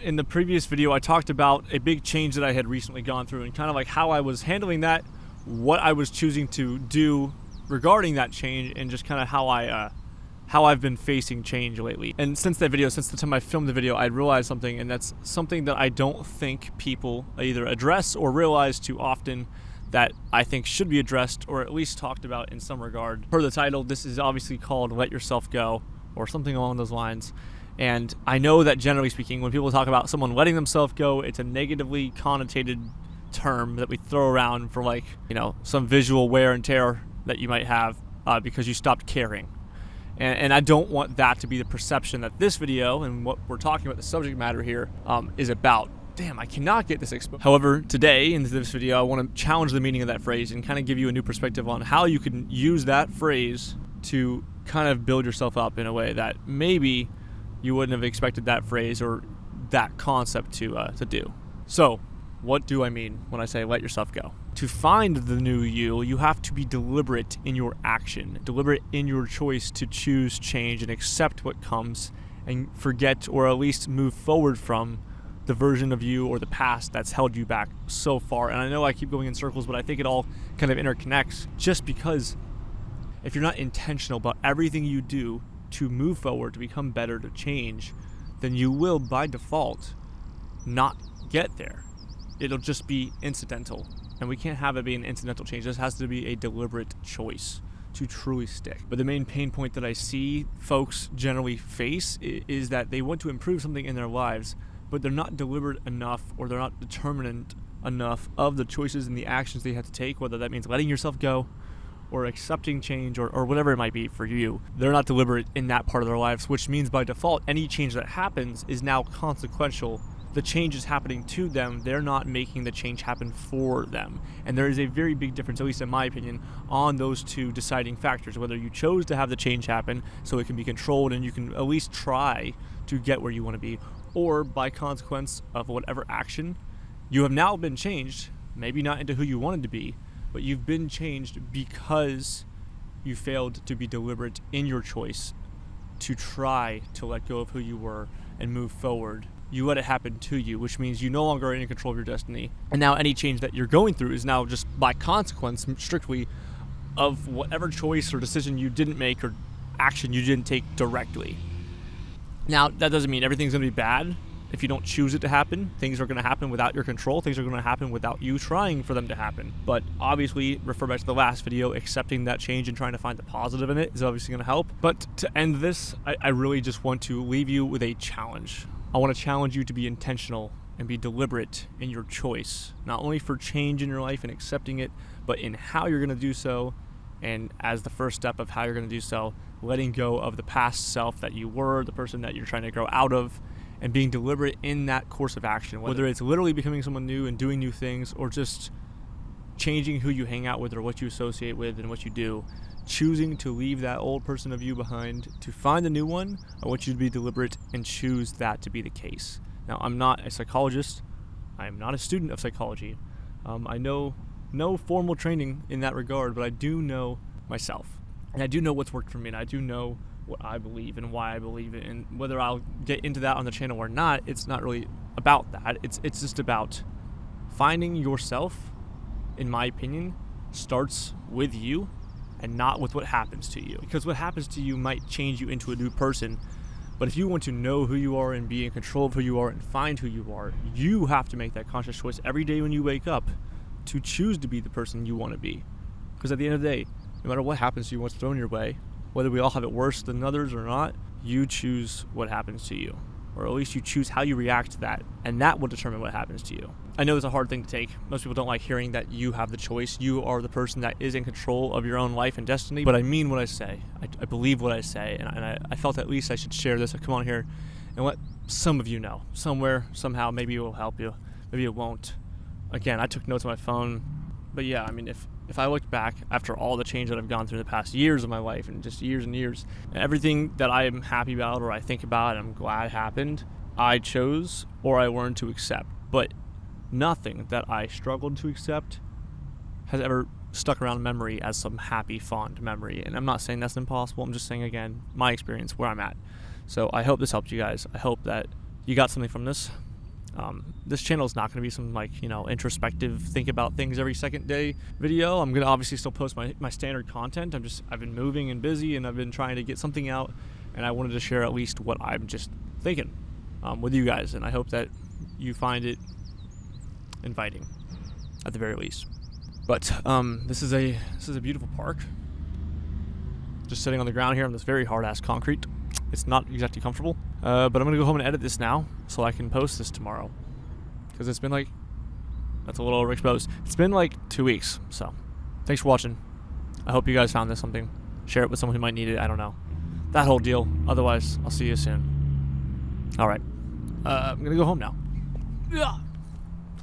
In the previous video, I talked about a big change that I had recently gone through and kind of like how I was handling that, what I was choosing to do regarding that change, and just kind of how I've been facing change lately. And since the time I filmed the video, I realized something, and that's something that I don't think people either address or realize too often, that I think should be addressed or at least talked about in some regard. Per the title, this is obviously called Let Yourself Go, or something along those lines. And I know that generally speaking, when people talk about someone letting themselves go, it's a negatively connotated term that we throw around for, like, you know, some visual wear and tear that you might have because you stopped caring. And I don't want that to be the perception that this video and what we're talking about, the subject matter here, is about. Damn, I cannot get this exposed. However, today in this video, I want to challenge the meaning of that phrase and kind of give you a new perspective on how you can use that phrase to kind of build yourself up in a way that maybe you wouldn't have expected that phrase or that concept to do. So, what do I mean when I say let yourself go? To find the new you have to be deliberate in your action, deliberate in your choice to choose change and accept what comes and forget, or at least move forward from, the version of you or the past that's held you back so far. And I know I keep going in circles, but I think it all kind of interconnects, just because if you're not intentional about everything you do to move forward, to become better, to change, then you will by default not get there. It'll just be incidental, and we can't have it be an incidental change. This has to be a deliberate choice to truly stick. But the main pain point that I see folks generally face is that they want to improve something in their lives, but they're not deliberate enough, or they're not determinant enough of the choices and the actions they have to take, whether that means letting yourself go or accepting change or whatever it might be for you. They're not deliberate in that part of their lives, which means by default, any change that happens is now consequential. The change is happening to them. They're not making the change happen for them. And there is a very big difference, at least in my opinion, on those two deciding factors, whether you chose to have the change happen so it can be controlled and you can at least try to get where you want to be, or by consequence of whatever action, you have now been changed, maybe not into who you wanted to be, but you've been changed because you failed to be deliberate in your choice to try to let go of who you were and move forward. You let it happen to you, which means you no longer are in control of your destiny. And now any change that you're going through is now just by consequence, strictly, of whatever choice or decision you didn't make or action you didn't take directly. Now, that doesn't mean everything's going to be bad. If you don't choose it to happen, things are going to happen without your control. Things are going to happen without you trying for them to happen. But obviously, refer back to the last video, accepting that change and trying to find the positive in it is obviously going to help. But to end this, I really just want to leave you with a challenge. I want to challenge you to be intentional and be deliberate in your choice, not only for change in your life and accepting it, but in how you're going to do so. And as the first step of how you're going to do so, letting go of the past self that you were, the person that you're trying to grow out of, and being deliberate in that course of action, whether it's literally becoming someone new and doing new things, or just changing who you hang out with or what you associate with and what you do. Choosing to leave that old person of you behind to find a new one, I want you to be deliberate and choose that to be the case. Now, I'm not a psychologist. I am not a student of psychology. I know no formal training in that regard, but I do know myself. And I do know what's worked for me, and I do know what I believe and why I believe it. And whether I'll get into that on the channel or not, it's not really about that. It's just about finding yourself, in my opinion, starts with you and not with what happens to you. Because what happens to you might change you into a new person, but if you want to know who you are and be in control of who you are and find who you are, you have to make that conscious choice every day when you wake up to choose to be the person you want to be. Because at the end of the day, no matter what happens to you, what's thrown your way, whether we all have it worse than others or not, you choose what happens to you. Or at least you choose how you react to that, and that will determine what happens to you. I know it's a hard thing to take. Most people don't like hearing that you have the choice. You are the person that is in control of your own life and destiny. But I mean what I say. I believe what I say, and I felt at least I should share this. I come on here and let some of you know. Somewhere, somehow, maybe it will help you. Maybe it won't. Again, I took notes on my phone. But yeah, I mean, if I look back after all the change that I've gone through the past years of my life, and just years and years, everything that I am happy about or I think about and I'm glad happened, I chose or I learned to accept. But nothing that I struggled to accept has ever stuck around in memory as some happy, fond memory. And I'm not saying that's impossible. I'm just saying, again, my experience, where I'm at. So I hope this helped you guys. I hope that you got something from this. This channel is not going to be some like, introspective think about things every second day video. I'm going to obviously still post my standard content. I've been moving and busy, and I've been trying to get something out, and I wanted to share at least what I'm just thinking with you guys, and I hope that you find it inviting at the very least. But this is a beautiful park. Just sitting on the ground here on this very hard ass concrete. It's not exactly comfortable, but I'm gonna go home and edit this now so I can post this tomorrow, because it's been like, that's a little overexposed. It's been like 2 weeks. So thanks for watching. I hope you guys found this something. Share it with someone who might need it. I don't know, that whole deal. Otherwise, I'll see you soon. All right, I'm gonna go home now. Yeah.